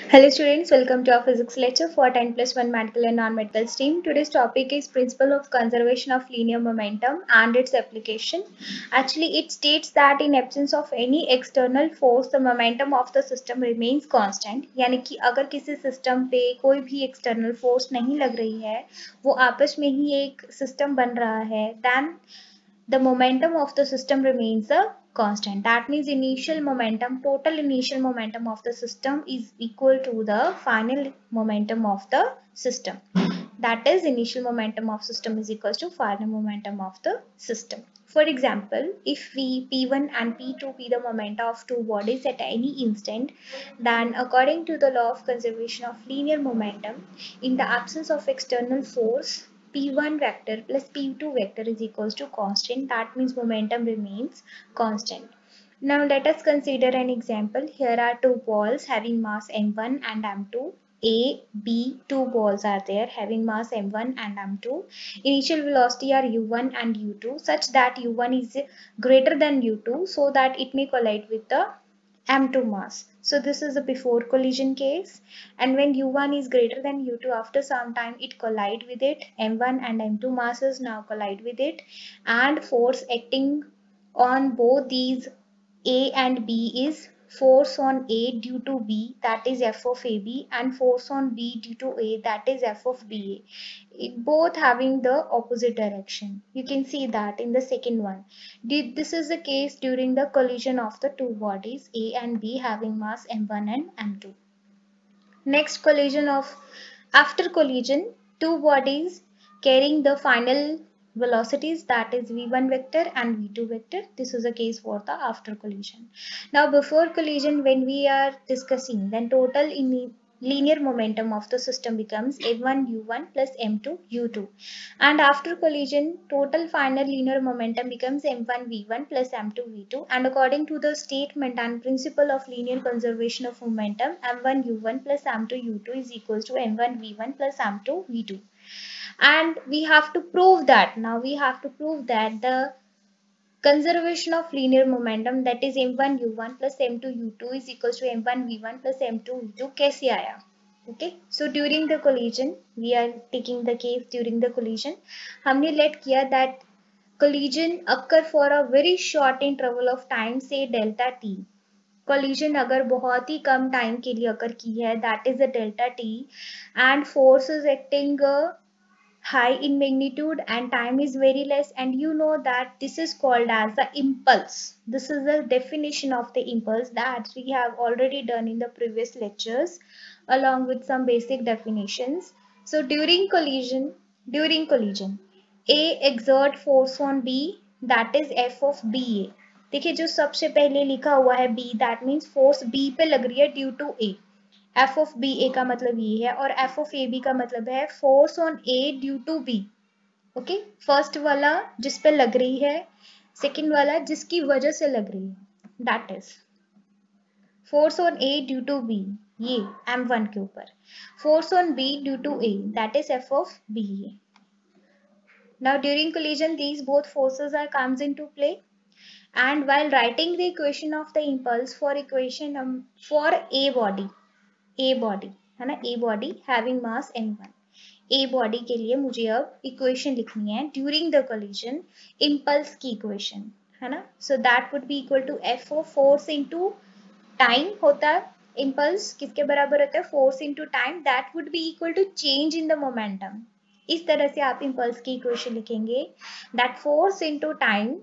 Hello students, welcome to our physics lecture for 10 plus 1 medical and non-medical stream. Today's topic is principle of conservation of linear momentum and its application. Actually, it states that in absence of any external force, the momentum of the system remains constant. यानी कि अगर किसी system पे कोई भी external force नहीं लग रही है, वो आपस में ही एक सिस्टम बन रहा है, then the momentum of the system remains a constant. That means total initial momentum of the system is equal to the final momentum of the system. That is, initial momentum of system is equal to final momentum of the system. For example, if we P1 and P2 be the momenta of two bodies at any instant, then according to the law of conservation of linear momentum, in the absence of external force, P1 vector plus P2 vector is equals to constant. That means momentum remains constant. Now let us consider an example. Here are two balls having mass m1 and m2. A, B, two balls are there having mass m1 and m2. Initial velocity are u1 and u2 such that u1 is greater than u2 so that it may collide with the m2 mass. So this is a before collision case, and when u1 is greater than u2, after some time it collide with it. m1 and m2 masses now collide with it, and force acting on both these A and B is force on A due to B, that is F of AB, and force on B due to A, that is F of BA. Both having the opposite direction. You can see that in the second one. This is the case during the collision of the two bodies A and B having mass m1 and m2. Next collision of after collision, two bodies carrying the final velocities, that is v1 vector and v2 vector. This is a case for the after collision. Now before collision, when we are discussing, then total in linear momentum of the system becomes m1 u1 plus m2 u2, and after collision total final linear momentum becomes m1 v1 plus m2 v2, and according to the statement and principle of linear conservation of momentum, m1 u1 plus m2 u2 is equals to m1 v1 plus m2 v2. And we have to prove that. Now we have to prove that the conservation of linear momentum, that is m1 u1 plus m2 u2 is equals to m1 v1 plus m2 v2 कैसे आया? Okay, so during the collision, we are taking the case during the collision. हमने let किया that collision occur for a very short interval of time, say delta t. collision अगर बहुत ही कम time के लिए occur की है, that is the delta t, and force is acting high in magnitude and time is very less, and you know that this is called as the impulse. This is the definition of the impulse that we have already done in the previous lectures along with some basic definitions. So during collision, A exert force on B, that is F of BA. देखिए जो सबसे पहले लिखा हुआ है B, that means force B पे लग रही है due to A. F of B A का मतलब ये है, और एफ ऑफ ए बी का मतलब है force on A due to B. Okay, first वाला जिस पे लग रही है, सेकंड वाला जिसकी वजह से लग रही है, that is force on A due to B, ये m1 के ऊपर, force on B due to A, that is F of B A. Now during collision these both forces are comes into play, and while writing the equation of the impulse for for A body है ना, A body having mass m1, A body के लिए मुझे अब equation लिखनी है during the collision, impulse की equation है ना. So that would be equal to F of force into time होता है. इम्पल्स किसके बराबर होता है? Force into time. That would be equal to change in the momentum. इस तरह से आप इम्पल्स की इक्वेशन लिखेंगे, that force into time,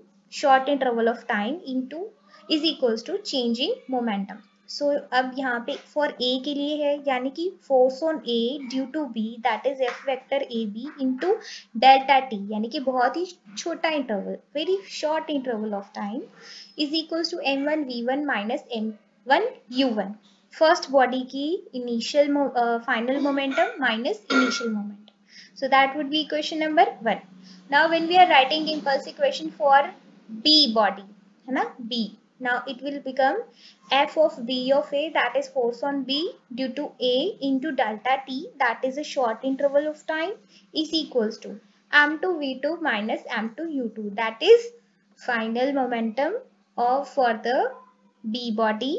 short interval of time into is equals to change in momentum. So अब यहाँ पे फॉर ए के लिए है, यानी कि force on A due to B, that is F vector A B into delta t, यानी कि बहुत ही छोटा interval, very short interval of time, is equals to m one v one minus m one u one. First body की initial final momentum minus initial momentum. So that would be equation number 1. Now when we are writing impulse equation for B body, है ना, B, now it will become F of B of A, that is force on B due to A into delta T, that is a short interval of time, is equals to M2 V2 minus M2 U2, that is final momentum of for the B body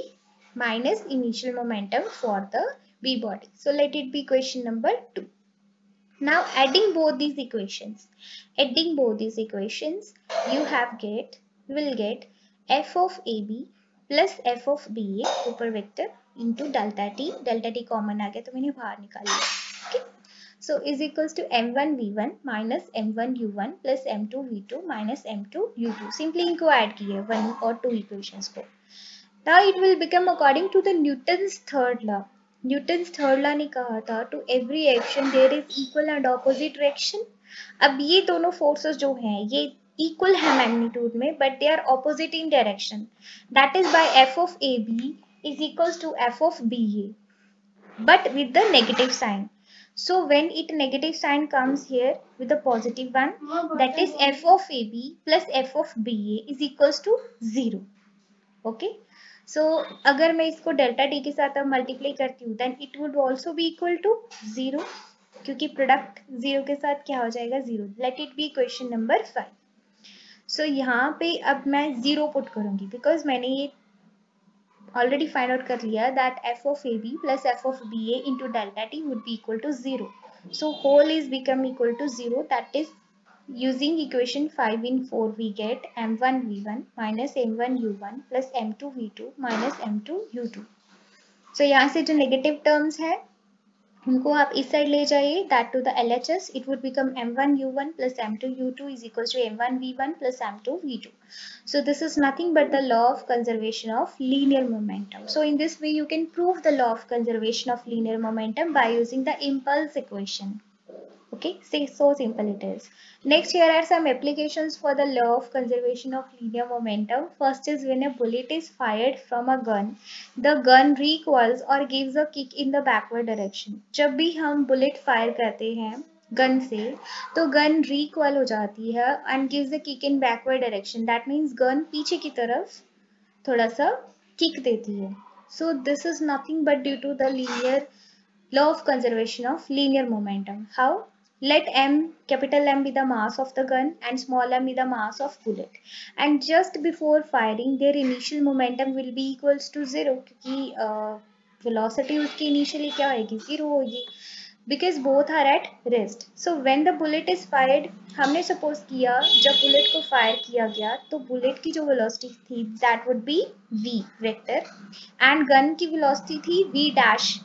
minus initial momentum for the B body. So let it be equation number 2. Now adding both these equations, you will get f of AB plus f of BA ऊपर vector into delta t common आ गया तो मैंने बाहर निकाल लिया. Okay, so is equals to m1 v1 minus m1 u1 plus m2 v2 minus m2 u2. Simply इनको add किए 1 और 2 equations को. Now it will become according to the Newton's third law. Newton's third law ने कहा था to every action there is equal and opposite reaction. अब ये दोनों forces जो हैं ये equal है magnitude में but they are opposite in direction. That is by f of AB is equals to f of BA but with the negative sign. So when it negative sign comes here with the positive one, that is f of AB plus f of BA is equals to 0. Okay. So अगर मैं इसको delta T के साथ अब multiply करती हूँ then it would also be equal to 0 क्योंकि product 0 के साथ क्या हो जाएगा 0. Let it be question number 5. सो यहाँ पे अब मैं 0 पुट करूंगी बिकॉज मैंने ये ऑलरेडी फाइंड आउट कर लिया that F of A B plus F of B A into delta T would be equal to 0. So whole is become equal to 0. That is using equation 5 in 4 we get m1 v1 minus m1 u1 plus m2 v2 minus m2 u2. So यहाँ से जो negative terms है उनको आप इस side ले जाइए that to the LHS it would become m1 u1 plus m2 u2 is equals to m1 v1 plus m2 v2. So this is nothing but the law of conservation of linear momentum. So in this way you can prove the law of conservation of linear momentum by using the impulse equation. Okay, see, so simple it is. Next, here are some applications for the law of conservation of linear momentum. First is when a bullet is fired from a gun, the gun recoils or gives a kick in the backward direction. जब भी हम bullet fire करते हैं gun से तो gun recoil हो जाती है and gives a kick in backward direction. That means gun पीछे की तरफ थोड़ा सा kick देती है. So this is nothing but due to the linear law of conservation of linear momentum. How? Let m, capital M be the mass of the gun and small m be the mass of bullet. And just before firing, their initial momentum will be equals to 0 क्योंकि velocity उसकी initially क्या होगी 0 होगी because both are at rest. So when the bullet is fired, हमने suppose किया जब bullet को fire किया गया तो bullet की जो velocity थी that would be v vector and gun की velocity थी v dash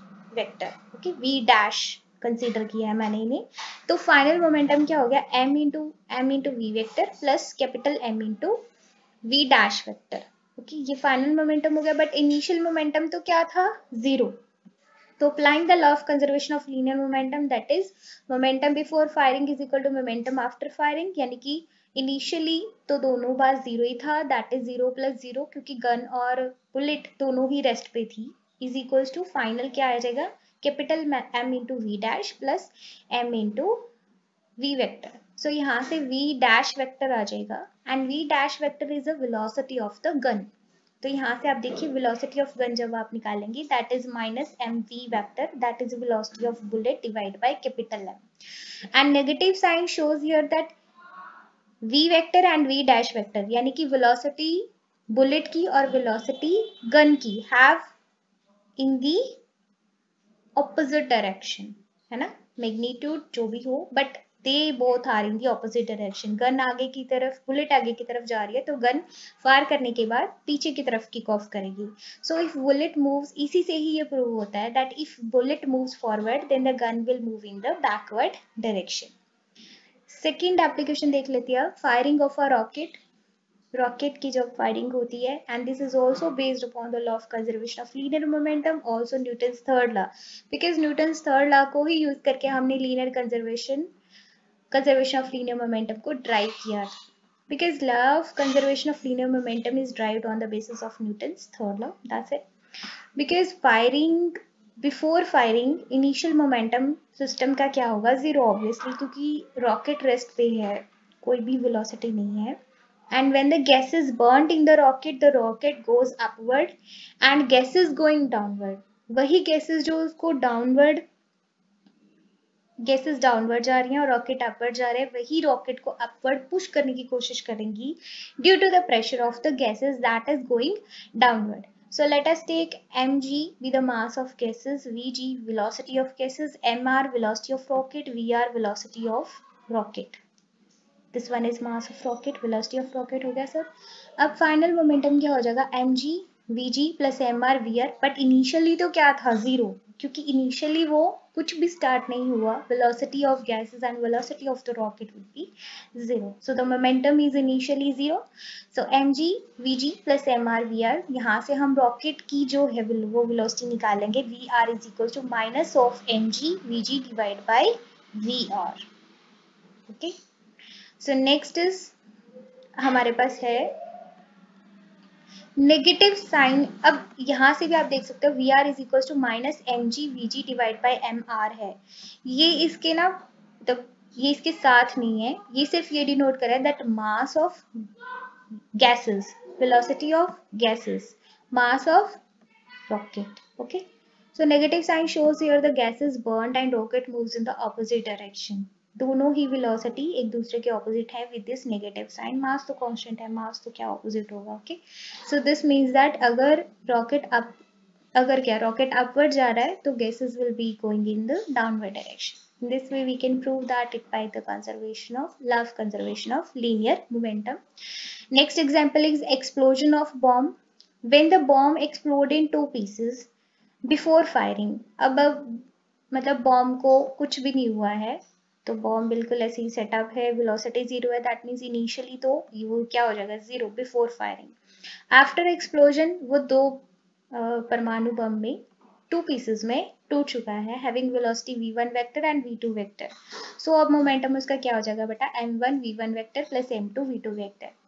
vector. Okay, v dash consider किया है मैंने इन्हें. तो फाइनल मोमेंटम क्या हो गया m into we vector plus capital m into we dash vector. Okay, ये फाइनल मोमेंटम हो गया बट इनिशियल मोमेंटम तो क्या था 0. तो applying the law of conservation of linear momentum that is momentum before firing is equal to momentum after firing यानी कि initially तो दोनों बार 0 ही था दैट इज 0 प्लस 0 क्योंकि गन और बुलेट दोनों ही रेस्ट पे थी इज इक्वल्स टू फाइनल क्या आ जाएगा capital m into we dash plus m into we vector. So यहाँ से v डैश वेक्टर आ जाएगा and v dash vector is a velocity of the gun. तो यहाँ से आप देखिए वेलोसिटी ऑफ गन जब आप निकालेंगे that is minus M V vector that is velocity of bullet divide by capital M. And negative sign shows here that v vector and v dash vector यानी कि वेलोसिटी बुलेट की और velocity gun की have in the opposite direction है ना. Magnitude जो भी हो but they both are in the opposite direction. Gun आगे की तरफ बुलेट आगे की तरफ जा रही है तो गन फायर करने के बाद पीछे की तरफ किक ऑफ करेगी. सो इफ बुलेट मूव्स इसी से ही ये प्रूव होता है that if bullet moves forward then the gun will move in the backward direction. Second application देख लेते हैं फायरिंग ऑफ अ रॉकेट की जब फायरिंग होती है and this is also based upon the law of conservation of linear momentum also Newton's third law because Newton's third law को ही use करके हमने linear conservation of linear momentum को drive किया because law of conservation of linear momentum is derived on the basis of Newton's third law. That's it. Because before firing initial momentum system का क्या होगा 0 obviously क्योंकि rocket rest पे है कोई भी velocity नहीं है. And when the gas is burnt in the rocket goes upward and gas is going downward. वही gases जो उसको gases downward जा रही हैं और rocket upward जा रहे हैं वही rocket को upward push करने की कोशिश करेंगी due to the pressure of the gases that is going downward. So let us take mg be the mass of gases, vg velocity of gases, mr velocity of rocket, vr velocity of rocket. This one is mass of rocket, velocity of rocket हो गया sir. अब final momentum क्या हो जाएगा, M G V G plus M R V R. But initially तो क्या था, zero, क्योंकि इनिशियली वो कुछ भी स्टार्ट नहीं हुआ. Velocity of gases and velocity of the rocket would be zero. So the momentum is initially zero. So M G V G plus M R V R, यहाँ से हम रॉकेट की जो है वो वेलोसिटी निकालेंगे. V R is equal to minus of M G V G divide by V R. Okay, so next is हमारे पास है नेगेटिव साइन. अब यहां से भी आप देख सकते हो V R is equal to minus M G V G divide by M R है. ये इसके ना, मतलब ये इसके साथ नहीं है, ये सिर्फ ये डिनोट कर रहा है that mass of gases, velocity of gases, mass of rocket. Okay, so negative sign shows here the gas is burned and rocket moves in the opposite direction. दोनों ही वेलोसिटी एक दूसरे के ऑपोजिट है विद दिस नेगेटिव साइन. मास तो constant है, मास तो क्या opposite होगा. Okay, so this means that अगर रॉकेट अप, अगर क्या रॉकेट अपवर्ड जा रहा है तो gases will be going in the downward direction. In this way we can prove that it by the conservation of conservation of linear momentum. Next example is explosion of bomb. When the bomb explode in two pieces before firing. अब मतलब bomb को कुछ भी नहीं हुआ है, तो bomb बिल्कुल ऐसे ही सेटअप है, वेलोसिटी जीरो है, दैट मीन्स इनिशियली तो वो क्या हो जाएगा, zero before firing. After explosion वो दो परमाणु बम में टू पीसेस में टूट चुका है, having velocity v1 vector and v2 vector. So अब मोमेंटम उसका क्या हो जाएगा बेटा, m1 v1 vector plus m2 v2 vector.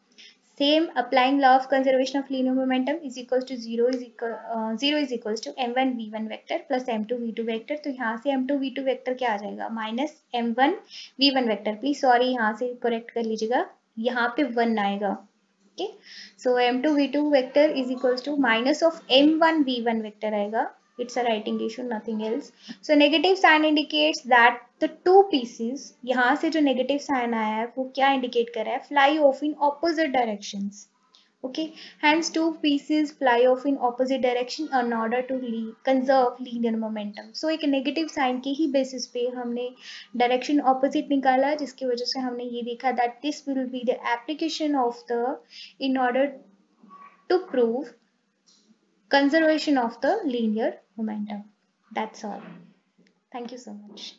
Same applying law of conservation of linear momentum is equals to zero is equals to m1 v1 vector plus m2 v2 vector. तो यहाँ से m2 v2 vector क्या आ जाएगा, minus m1 v1 vector. Please sorry, यहाँ से correct कर लीजिएगा, यहाँ पे 1 आएगा. Okay, so m2 v2 vector is equals to minus of m1 v1 vector आएगा. It's a writing issue, nothing else. So negative sign indicates that the two pieces, यहाँ से जो negative sign आया है वो क्या indicate कर रहा है, fly off in opposite directions. Okay, hence two pieces fly off in opposite direction in order to conserve linear momentum. So एक negative sign के ही basis पे हमने direction opposite निकाला, जिसकी वजह से हमने ये देखा that this will be the application of the, in order to prove conservation of the linear momentum. That's all. Thank you so much.